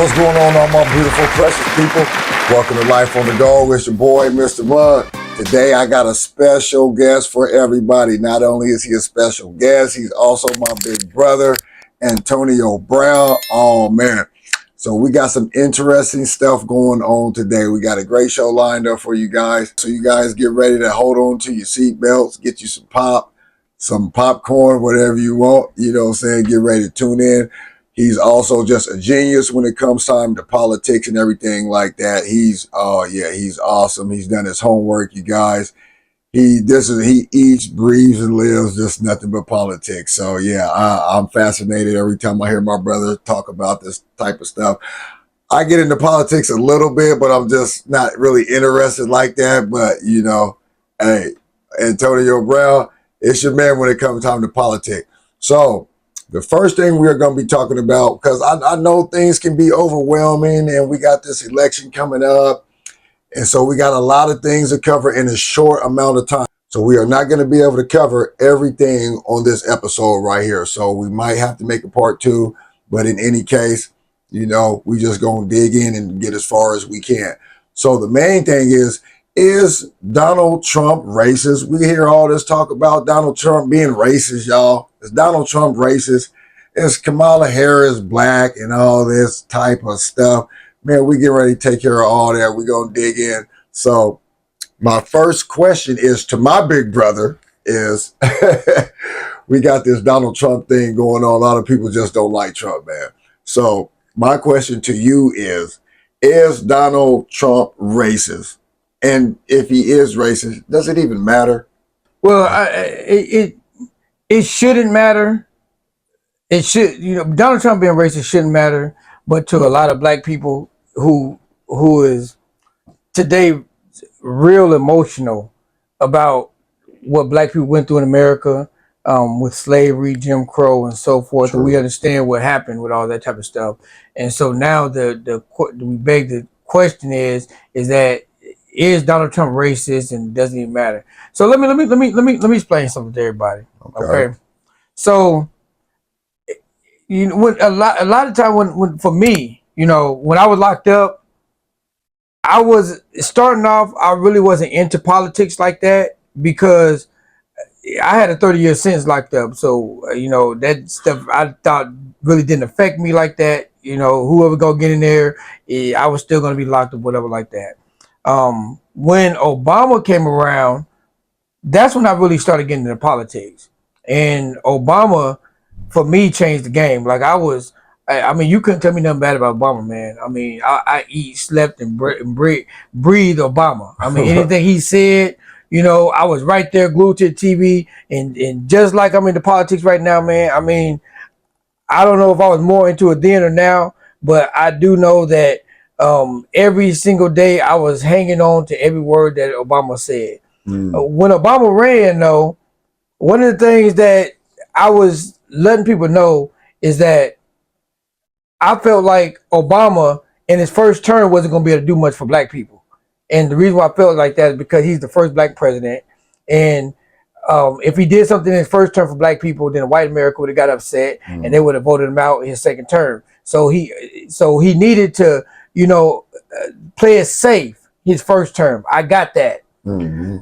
What's going on, all my beautiful, precious people? Welcome to Life on the Go. It's your boy, Mr. Mud. Today, I got a special guest for everybody. Not only is he a special guest, he's also my big brother, Antonio Brown. Oh, man. So we got some interesting stuff going on today. We got a great show lined up for you guys. So you guys get ready to hold on to your seatbelts, get you some popcorn, whatever you want. You know what I'm saying? Get ready to tune in. He's also just a genius when it comes time to politics and everything like that. He's awesome. He's done his homework, you guys. He eats, breathes, and lives just nothing but politics. So yeah, I'm fascinated every time I hear my brother talk about this type of stuff. I get into politics a little bit, but I'm just not really interested like that. But you know, hey, Antonio Brown, it's your man when it comes time to politics. So the first thing we're going to be talking about, because I know things can be overwhelming and we got this election coming up. And so we got a lot of things to cover in a short amount of time. So we are not going to be able to cover everything on this episode right here. So we might have to make a part 2. But in any case, you know, we just going to dig in and get as far as we can. So the main thing is Donald Trump racist? We hear all this talk about Donald Trump being racist, y'all. Is Donald Trump racist? Is Kamala Harris black and all this type of stuff? Man, we get ready to take care of all that. We're going to dig in. So my first question is to my big brother is, we got this Donald Trump thing going on. A lot of people just don't like Trump, man. So my question to you is Donald Trump racist? And if he is racist, does it even matter? Well, it shouldn't matter. It should, Donald Trump being racist shouldn't matter, but to a lot of black people who is today real emotional about what black people went through in America, with slavery, Jim Crow, and so forth. True. And we understand what happened with all that type of stuff. And so now we beg the question is Donald Trump racist, and doesn't even matter? So let me explain something to everybody. Okay. So when a lot of time when for me, when I was locked up, I was starting off. I really wasn't into politics like that because I had a 30-year sentence locked up. So that stuff I thought really didn't affect me like that. Whoever go get in there, I was still going to be locked up, whatever like that. When Obama came around, that's when I really started getting into politics. And Obama, for me, changed the game. Like I mean, you couldn't tell me nothing bad about Obama, man. I mean, I eat, slept, and breathe Obama. I mean, anything he said, I was right there glued to the TV. And just like I'm into politics right now, man, I mean, I don't know if I was more into it then or now, but I do know that every single day I was hanging on to every word that Obama said. When Obama ran, though, one of the things that I was letting people know is that I felt like Obama in his first term wasn't going to be able to do much for black people. And the reason why I felt like that is because he's the first black president. And if he did something in his first term for black people, then white America would have got upset and they would have voted him out in his second term. So he needed to, play it safe his first term. I got that. Mm-hmm.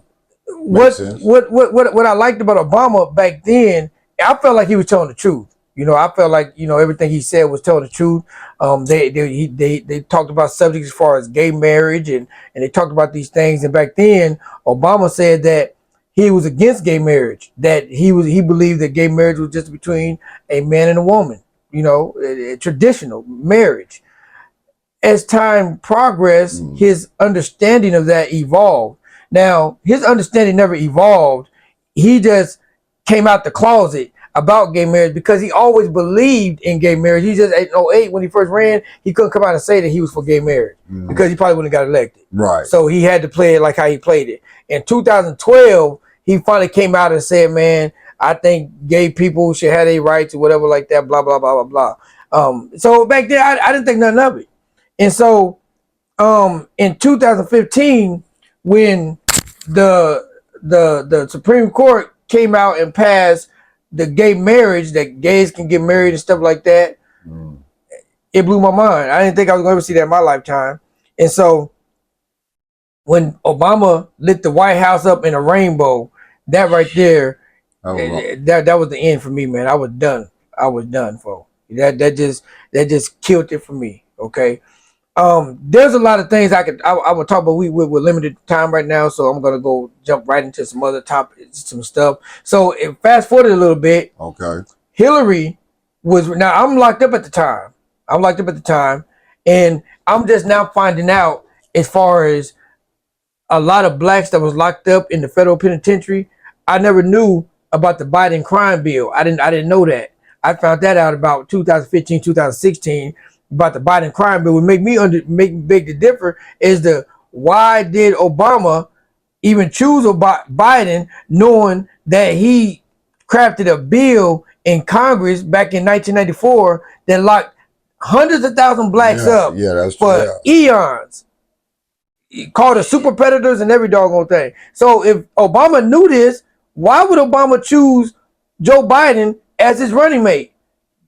What I liked about Obama back then, I felt like he was telling the truth. I felt like everything he said was telling the truth. They talked about subjects as far as gay marriage and they talked about these things. And back then, Obama said that he was against gay marriage. That he believed that gay marriage was just between a man and a woman. A traditional marriage. As time progressed, his understanding of that evolved. Now, his understanding never evolved. He just came out the closet about gay marriage because he always believed in gay marriage. He just, in 2008, when he first ran, he couldn't come out and say that he was for gay marriage because he probably wouldn't have got elected. Right. So he had to play it like how he played it. In 2012, he finally came out and said, man, I think gay people should have their rights or whatever like that, blah, blah, blah, blah, blah. So back then, I didn't think nothing of it. And so in 2015, when the Supreme Court came out and passed the gay marriage, that gays can get married and stuff like that, it blew my mind. I didn't think I was going to ever see that in my lifetime. And so when Obama lit the White House up in a rainbow, that right there, that was the end for me, man. I was done. I was done, folks. That just killed it for me. Okay. There's a lot of things I would talk about. We're limited time right now, so I'm gonna go jump right into some other topics, some stuff. So fast forward a little bit. Okay. Hillary was now. I'm locked up at the time. I'm locked up at the time, and I'm just now finding out as far as a lot of blacks that was locked up in the federal penitentiary. I never knew about the Biden crime bill. I didn't know that. I found that out about 2015, 2016 about the Biden crime bill. Would make me beg to differ is the why did Obama even choose Biden knowing that he crafted a bill in Congress back in 1994 that locked hundreds of thousands blacks up for eons, called the super predators and every doggone thing. So if Obama knew this, why would Obama choose Joe Biden as his running mate?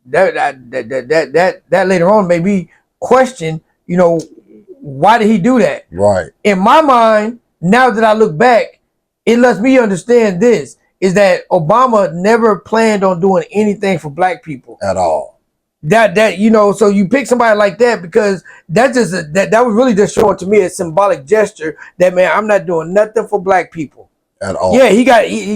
That later on made me question, why did he do that? Right. In my mind, now that I look back, it lets me understand this is that Obama never planned on doing anything for black people at all. So you pick somebody like that because that was really just showing to me a symbolic gesture that, man, I'm not doing nothing for black people at all. Yeah,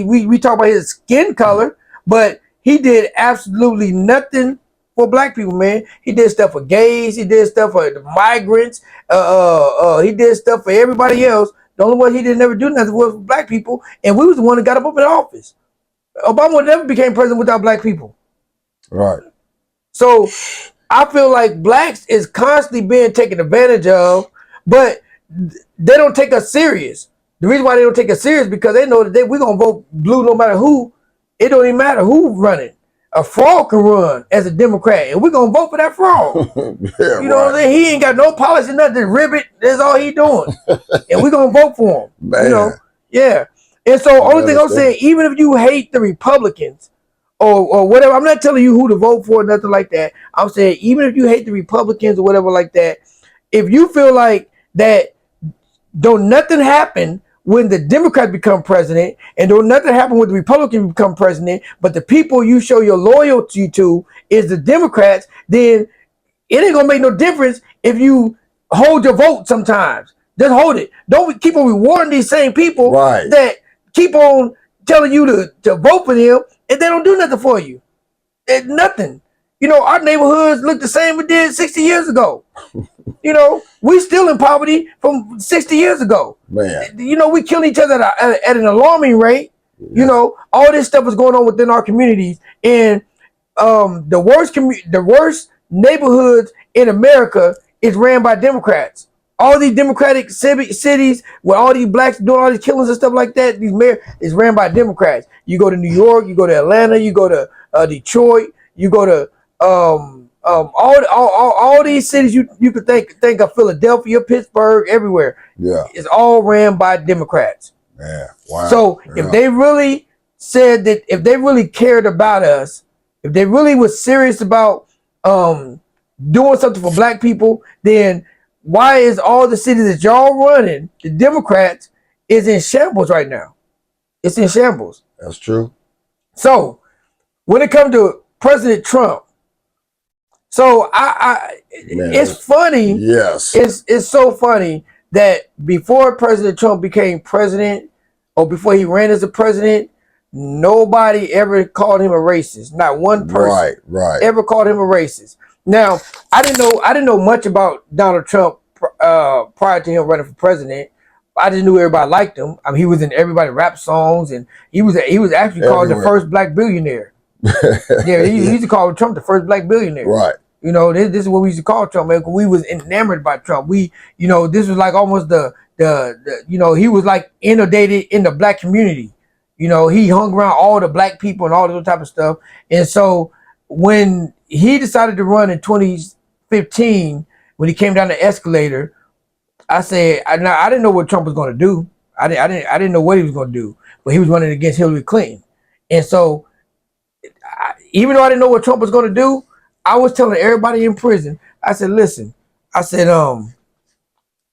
we talk about his skin color, but he did absolutely nothing for black people, man. He did stuff for gays, he did stuff for the migrants, he did stuff for everybody else. The only one he didn't never do nothing was for black people, and we was the one that got him up in office. Obama never became president without black people. Right. So I feel like blacks is constantly being taken advantage of, but they don't take us serious. The reason why they don't take us serious because they know that we're going to vote blue no matter who. It don't even matter who running. A frog can run as a Democrat, and we're going to vote for that frog. Yeah, you know what I'm saying? He ain't got no policy, nothing. Ribbit, that's all he doing. And we're going to vote for him. Man. Yeah. And so only thing I'm saying, even if you hate the Republicans, or whatever. I'm not telling you who to vote for, nothing like that. I'm saying even if you hate the Republicans or whatever like that, if you feel like that don't nothing happen when the Democrats become president and don't nothing happen when the Republicans become president, but the people you show your loyalty to is the Democrats, then it ain't gonna make no difference if you hold your vote sometimes. Just hold it. Don't keep on rewarding these same people that keep on telling you to vote for them and they don't do nothing for you. It's nothing. Our neighborhoods look the same it did 60 years ago. We still in poverty from 60 years ago. Man. We kill each other at an alarming rate. Yeah. All this stuff is going on within our communities. And the worst neighborhoods in America is ran by Democrats. All these democratic cities where all these blacks doing all these killings and stuff like that, these mayors is ran by Democrats. You go to New York, you go to Atlanta, you go to Detroit, you go to all these cities you could think of, Philadelphia, Pittsburgh, everywhere. Yeah, it's all ran by Democrats. Yeah, wow. So if they really said that, if they really cared about us, if they really was serious about doing something for black people, then why is all the cities that y'all running, the Democrats, is in shambles right now? It's in shambles. That's true. So when it comes to President Trump, so it's funny. Yes. It's so funny that before President Trump became president, or before he ran as a president, nobody ever called him a racist. Not one person ever called him a racist. Now, I didn't know much about Donald Trump prior to him running for president. I just knew everybody liked him. I mean, he was in everybody's rap songs, and he was actually called the first black billionaire. Yeah, he used to call Trump the first black billionaire. Right. This is what we used to call Trump, man. We was enamored by Trump. This was like almost the he was like inundated in the black community. He hung around all the black people and all that type of stuff. And so when he decided to run in 2015, when he came down the escalator, I said, I didn't know what Trump was going to do. I didn't know what he was going to do, but he was running against Hillary Clinton. And so even though I didn't know what Trump was going to do, I was telling everybody in prison, I said, listen, I said, I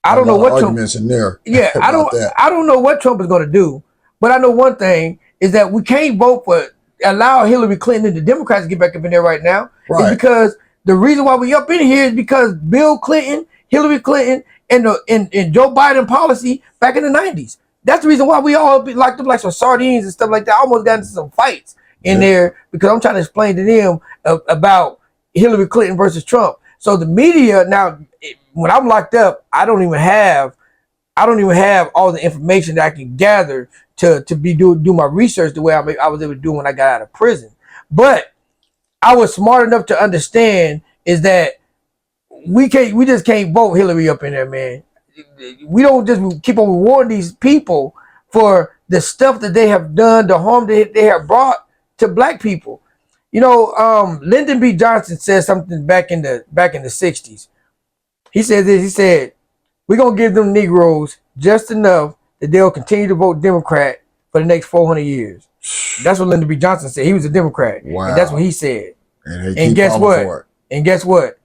A don't know lot of what Trump. arguments in there. Yeah, about that. I don't know what Trump is going to do, but I know one thing is that we can't vote for allow Hillary Clinton and the Democrats to get back up in there right now. Right. Is because the reason why we up in here is because Bill Clinton, Hillary Clinton, and Joe Biden policy back in the 90s. That's the reason why we all be locked up like some sardines and stuff like that. I almost got into some fights in there because I'm trying to explain to them about Hillary Clinton versus Trump. So the media now, when I'm locked up, I don't even have all the information that I can gather to do my research the way I was able to do when I got out of prison. But I was smart enough to understand is that we just can't vote Hillary up in there, man. We don't just keep on rewarding these people for the stuff that they have done, the harm that they have brought to black people. You know, Lyndon B. Johnson said something back in the 60s. He said this. He said, "We're gonna give them Negroes just enough that they'll continue to vote Democrat for the next 400 years." That's what Lyndon B. Johnson said. He was a Democrat. Wow. And that's what he said. And guess what? And guess what?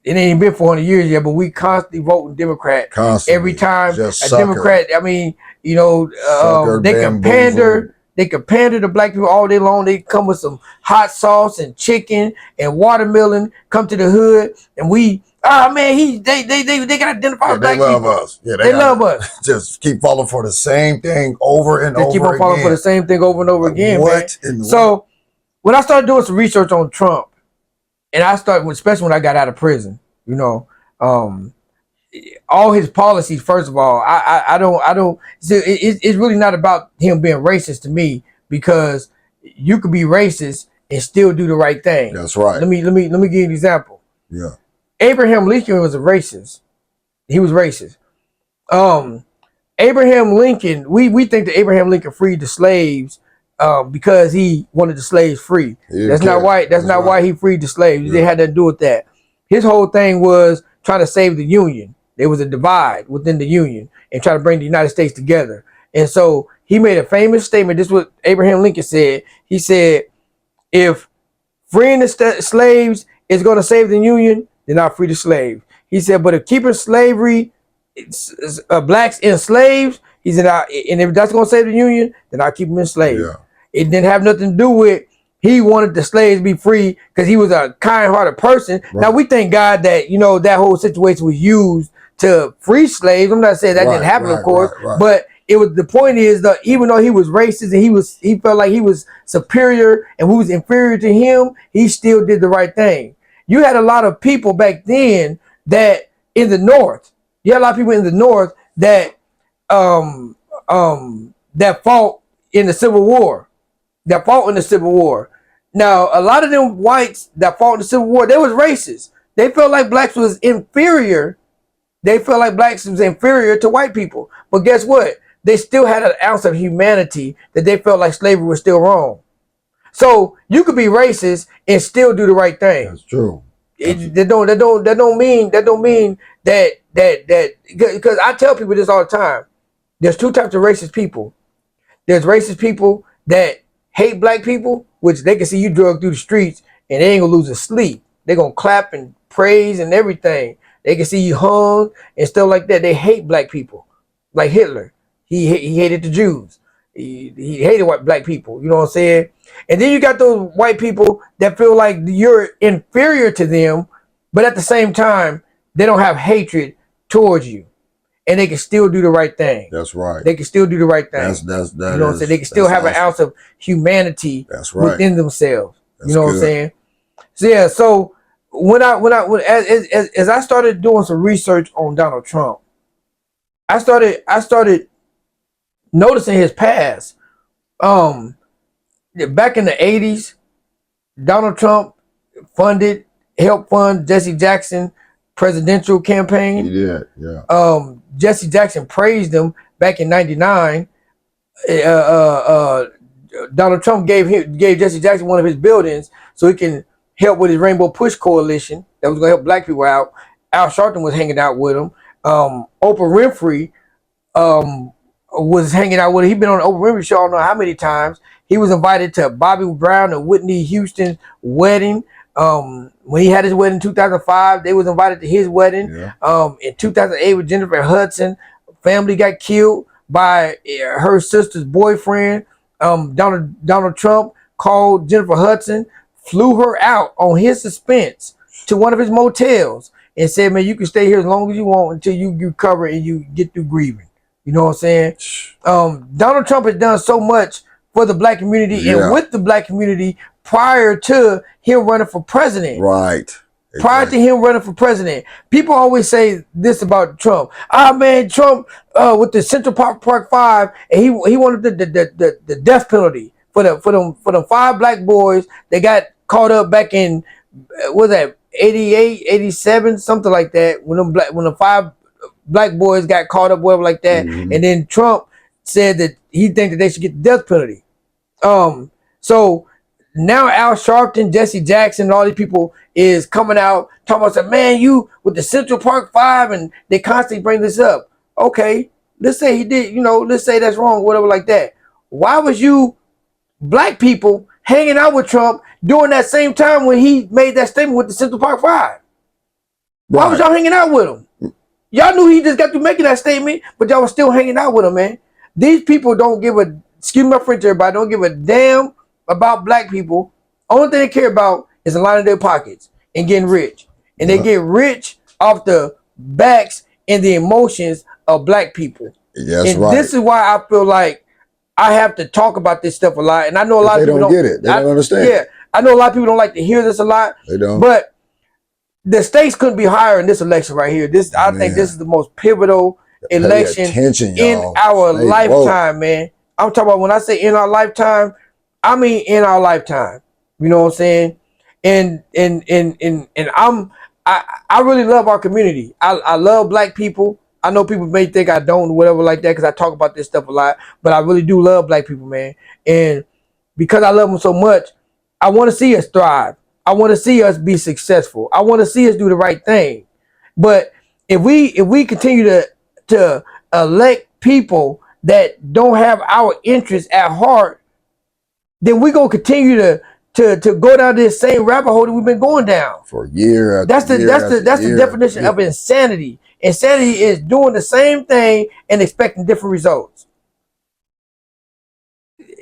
It ain't even been 400 years yet, but we constantly voting Democrat. Constantly. Every time a Democrat, I mean, you know, they can pander. They can pander to black people all day long. They come with some hot sauce and chicken and watermelon. Come to the hood, and we, man, they gotta identify with black people. They love us. Yeah, they love us. Just keep falling for the same thing over and over again. They keep on falling for the same thing over and over again, what man. So when I started doing some research on Trump, and I started, especially when I got out of prison, you know, all his policies. First of all, I don't. It's really not about him being racist to me, because you could be racist and still do the right thing. That's right. Let me give you an example. Yeah. Abraham Lincoln was a racist. He was racist. Abraham Lincoln. We think that Abraham Lincoln freed the slaves because he wanted the slaves free. That's not why. That's not why he freed the slaves. They had nothing to do with that. His whole thing was trying to save the Union. There was a divide within the Union and try to bring the United States together. And so he made a famous statement. This is what Abraham Lincoln said. He said, if freeing the slaves is going to save the Union, then I'll free the slaves. He said, but if keeping slavery, blacks enslaved, he said, and if that's going to save the Union, then I'll keep them enslaved. Yeah. It didn't have nothing to do with he wanted the slaves to be free because he was a kind-hearted person. Right. Now, we thank God that, you know, that whole situation was used to free slaves. I'm not saying that didn't happen, of course, but it was, the point is that even though he was racist and he felt like he was superior and who was inferior to him, he still did the right thing. You had a lot of people back then that in the North, you had a lot of people in the North that that fought in the Civil War. Now, a lot of them whites that fought in the Civil War, they was racist. They felt like blacks was inferior. They felt like blacks was inferior to white people. But guess what? They still had an ounce of humanity that they felt like slavery was still wrong. So you could be racist and still do the right thing. That's true. That don't mean that because I tell people this all the time. There's two types of racist people. There's racist people that hate black people, which they can see you drug through the streets and they ain't gonna lose a sleep. They're gonna clap and praise and everything. They can see you hung and stuff like that. They hate black people, like Hitler. He hated the Jews. He hated white black people. You know what I'm saying? And then you got those white people that feel like you're inferior to them, but at the same time, they don't have hatred towards you, and they can still do the right thing. That's right. They can still do the right thing. That you know what I'm saying? They can still have an ounce of humanity within themselves. You know what I'm saying? So yeah. So as I started doing some research on Donald Trump, I started noticing his past. Back in the 80s, Donald Trump helped fund Jesse Jackson presidential campaign. He did, yeah. Jesse Jackson praised him back in '99. Donald Trump gave Jesse Jackson one of his buildings so he can help with his Rainbow Push coalition that was going to help black people out. Al Sharpton was hanging out with him. Oprah Winfrey was hanging out with him. He'd been on the Oprah Winfrey show I don't know how many times. He was invited to Bobby Brown and Whitney Houston's wedding. When he had his wedding in 2005, they was invited to his wedding. Yeah. In 2008 with Jennifer Hudson, family got killed by her sister's boyfriend. Donald Trump called Jennifer Hudson, flew her out on his expense to one of his motels and said, man, you can stay here as long as you want until you recover and you get through grieving. You know what I'm saying? Donald Trump has done so much for the black community and with the black community prior to him running for president. Right. Exactly. Prior to him running for president. People always say this about Trump. Man, Trump with the Central Park 5, and he wanted the death penalty for them 5 black boys that got caught up back in what was that 88, 87, something like that, when the 5 black boys got caught up, whatever like that. And then Trump said that he think that they should get the death penalty. So now Al Sharpton, Jesse Jackson, and all these people is coming out talking about, man, you with the Central Park 5, and they constantly bring this up. Okay, let's say he did, let's say that's wrong, whatever like that. Why was you black people hanging out with Trump during that same time when he made that statement with the Central Park 5? Why was y'all hanging out with him? Y'all knew he just got through making that statement, but y'all was still hanging out with him, man. These people don't give a, excuse my French, everybody, don't give a damn about black people. Only thing they care about is lining their pockets and getting rich. And they get rich off the backs and the emotions of black people. Yes, and this is why I feel like I have to talk about this stuff a lot. And I know a lot of people don't get it. They don't understand. Yeah, I know a lot of people don't like to hear this a lot. They don't. But the stakes couldn't be higher in this election right here. I think this is the most pivotal election in our lifetime, man. I'm talking about, when I say in our lifetime, I mean in our lifetime. You know what I'm saying? And I really love our community. I love black people. I know people may think I don't, whatever like that, because I talk about this stuff a lot, but I really do love black people, man. And because I love them so much, I want to see us thrive. I want to see us be successful. I want to see us do the right thing. But if we continue to elect people that don't have our interests at heart, then we're gonna continue to go down this same rabbit hole that we've been going down for year after That's the definition of insanity. Insanity is doing the same thing and expecting different results.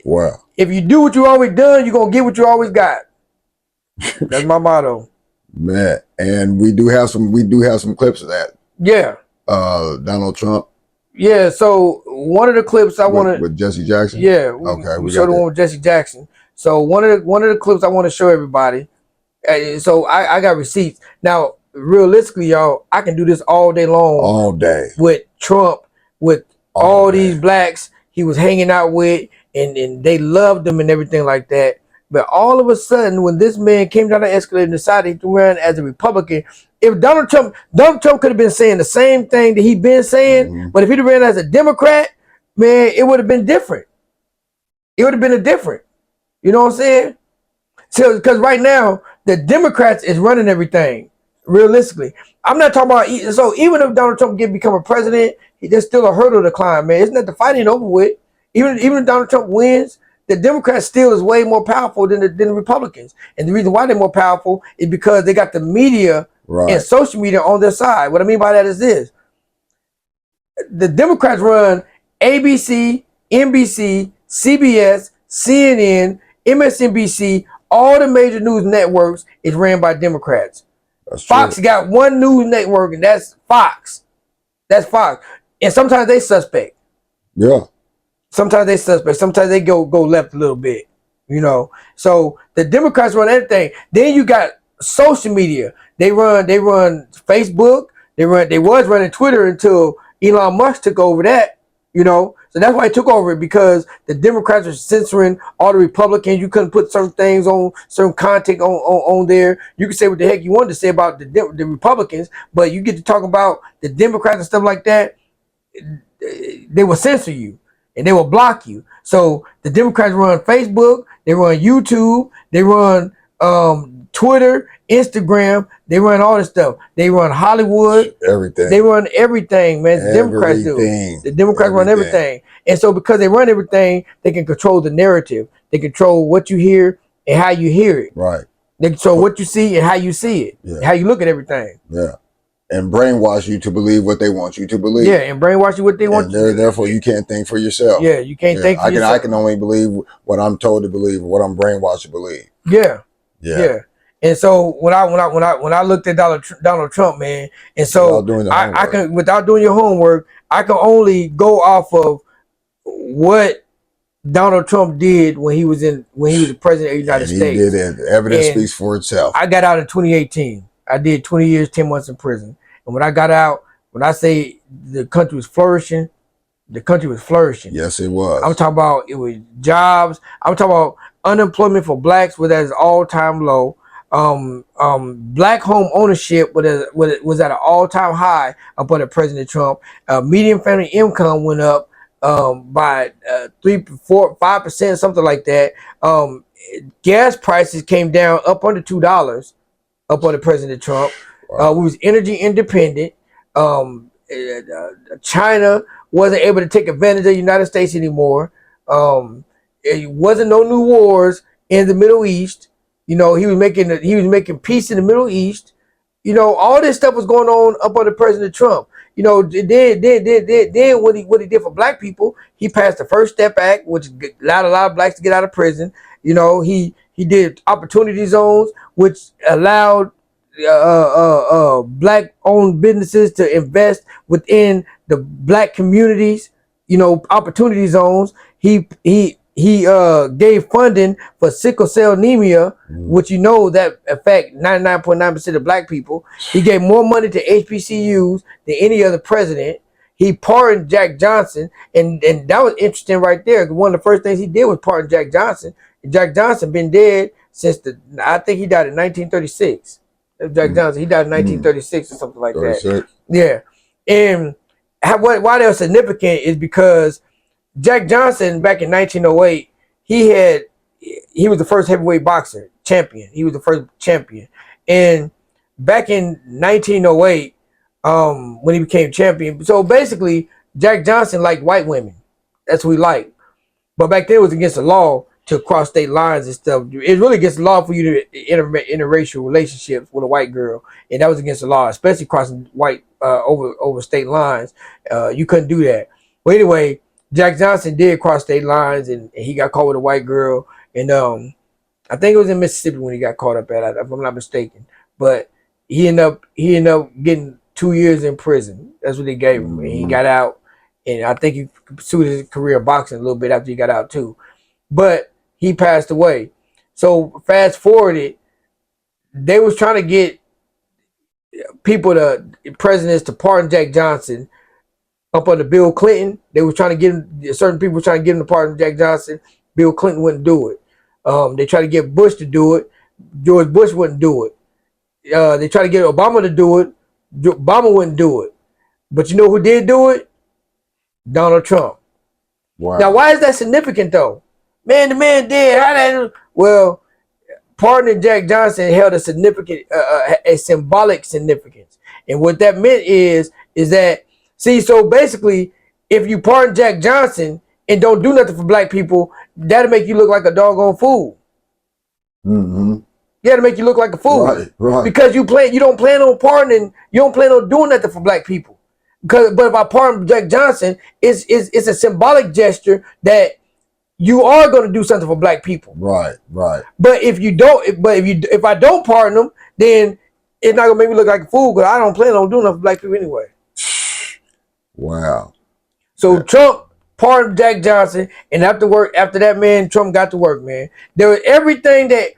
Wow. If you do what you always done, you're gonna get what you always got. That's my motto. Man, and we do have some clips of that. Yeah. Donald Trump. Yeah, so one of the clips I want to with Jesse Jackson. Yeah, okay, we showed the one with Jesse Jackson. So one of the clips I want to show everybody. So I got receipts. Now, realistically, y'all, I can do this all day long. All day. With Trump, with all these blacks he was hanging out with, and they loved him and everything like that. But all of a sudden, when this man came down the escalator and decided to run as a Republican, if Donald Trump could have been saying the same thing that he'd been saying, but if he'd ran as a Democrat, man, it would have been different. It would have been different. You know what I'm saying? So, because right now, the Democrats is running everything, realistically. I'm not talking about, so even if Donald Trump become a president, there's still a hurdle to climb, man. Isn't that the fight ain't over with? Even if Donald Trump wins, the Democrats still is way more powerful than the Republicans. And the reason why they're more powerful is because they got the media and social media on their side. What I mean by that is this. The Democrats run ABC, NBC, CBS, CNN, MSNBC, all the major news networks is ran by Democrats. Fox got one news network, and that's Fox. That's Fox. And sometimes they suspect. Yeah. Sometimes they suspect. Sometimes they go left a little bit, you know. So the Democrats run everything. Then you got social media. They run Facebook. They was running Twitter until Elon Musk took over that, you know. So that's why he took over it, because the Democrats are censoring all the Republicans. You couldn't put certain things on, certain content on there. You can say what the heck you wanted to say about the Republicans, but you get to talk about the Democrats and stuff like that, they will censor you. And they will block you. So the Democrats run Facebook, they run YouTube, they run Twitter, Instagram, they run all this stuff. They run Hollywood. Everything. They run everything, man. The Democrats do. The Democrats run everything. And so because they run everything, they can control the narrative. They control what you hear and how you hear it. Right. So what you see and how you see it, Yeah. how you look at everything. Yeah. And brainwash you to believe what they want you to believe. Yeah, and brainwash you what they want. And therefore, you can't think for yourself. Yeah, you can't think for yourself. I can only believe what I'm told to believe, or what I'm brainwashed to believe. Yeah. And so when I looked at Donald Trump, man, and so I can, without doing your homework, I can only go off of what Donald Trump did when he was the president of the United States. He did it. Evidence speaks for itself. I got out in 2018. I did 20 years, 10 months in prison. And when I got out, when I say the country was flourishing, the country was flourishing. Yes, it was. I'm talking about, it was jobs. I'm talking about unemployment for blacks was at its all-time low. Black home ownership was at an all-time high up under President Trump. Median family income went up by 3, 4, 5%, something like that. Gas prices came down up under $2 up under President Trump. Wow. We was energy independent. China wasn't able to take advantage of the United States anymore. It wasn't no new wars in the Middle East. You know, he was making peace in the Middle East. You know, all this stuff was going on up under President Trump. You know, then what he did for black people, he passed the First Step Act, which allowed a lot of blacks to get out of prison. You know, he did opportunity zones, which allowed black-owned businesses to invest within the black communities. You know, opportunity zones. He gave funding for sickle cell anemia, which you know that affect 99.9% of black people. He gave more money to HBCUs than any other president. He pardoned Jack Johnson, and that was interesting right there. One of the first things he did was pardon Jack Johnson. And Jack Johnson been dead since I think he died in 1936. Jack Johnson, he died in 1936 or something like 36. That. Yeah, and why they're significant is because Jack Johnson back in 1908, he was the first heavyweight boxer champion. He was the first champion, and back in 1908, when he became champion, so basically Jack Johnson liked white women. That's what he liked, but back then it was against the law to cross state lines and stuff. It's really against the law for you to interracial relationships with a white girl, and that was against the law, especially crossing white over state lines. You couldn't do that. But anyway, Jack Johnson did cross state lines, and he got caught with a white girl, and I think it was in Mississippi when he got caught up at, if I'm not mistaken. But he ended up getting 2 years in prison. That's what they gave him, and he got out, and I think he pursued his career of boxing a little bit after he got out too. But he passed away. So fast forwarded, they was trying to get presidents to pardon Jack Johnson up under Bill Clinton. They were trying to get him, certain people were trying to get him to pardon Jack Johnson. Bill Clinton wouldn't do it. They tried to get Bush to do it. George Bush wouldn't do it. They tried to get Obama to do it. Obama wouldn't do it. But you know who did do it? Donald Trump. Wow. Now, why is that significant though? Man, the man did. Well, pardoning Jack Johnson held a significant, a symbolic significance. And what that meant is that, see, so basically, if you pardon Jack Johnson and don't do nothing for black people, that'll make you look like a doggone fool. Yeah, that'll make you look like a fool. Right. Because you don't plan on pardoning, you don't plan on doing nothing for black people. But if I pardon Jack Johnson, it's a symbolic gesture that you are going to do something for black people. Right. But if I don't pardon them, then it's not going to make me look like a fool, because I don't plan on doing nothing for black people anyway. Wow. So Trump pardoned Jack Johnson, and after that, man, Trump got to work, man. There was everything that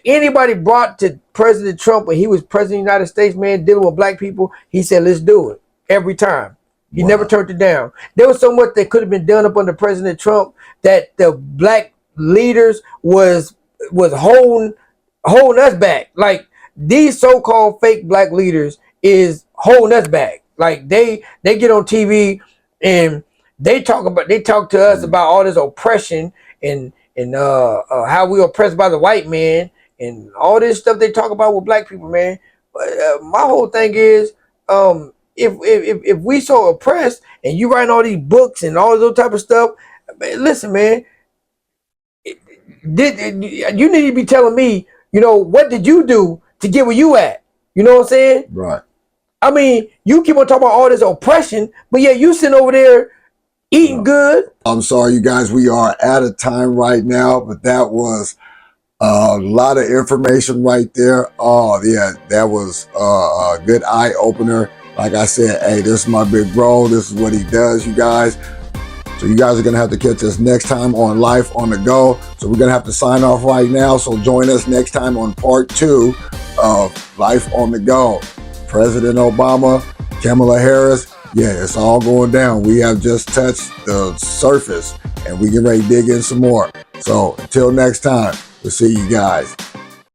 anybody brought to President Trump when he was president of the United States, man, dealing with black people, he said, let's do it every time. He never turned it down. There was so much that could have been done up under President Trump that the black leaders was holding us back. Like, these so-called fake black leaders is holding us back. Like, they get on TV and they talk to us about all this oppression and how we oppressed by the white man and all this stuff they talk about with black people, man. But my whole thing is, if we so oppressed and you writing all these books and all those type of stuff, man, listen, man, you need to be telling me You know, what did you do to get where you at? You know what I'm saying? Right. I mean, you keep on talking about all this oppression, but yeah, you sitting over there eating good. I'm sorry, you guys, we are out of time right now, but that was a lot of information right there. Oh, yeah, that was a good eye opener. Like I said, hey, this is my big bro. This is what he does, you guys. So you guys are going to have to catch us next time on Life on the Go. So we're going to have to sign off right now. So join us next time on part 2 of Life on the Go. President Obama, Kamala Harris, yeah, it's all going down. We have just touched the surface and we get ready to dig in some more. So until next time, we'll see you guys.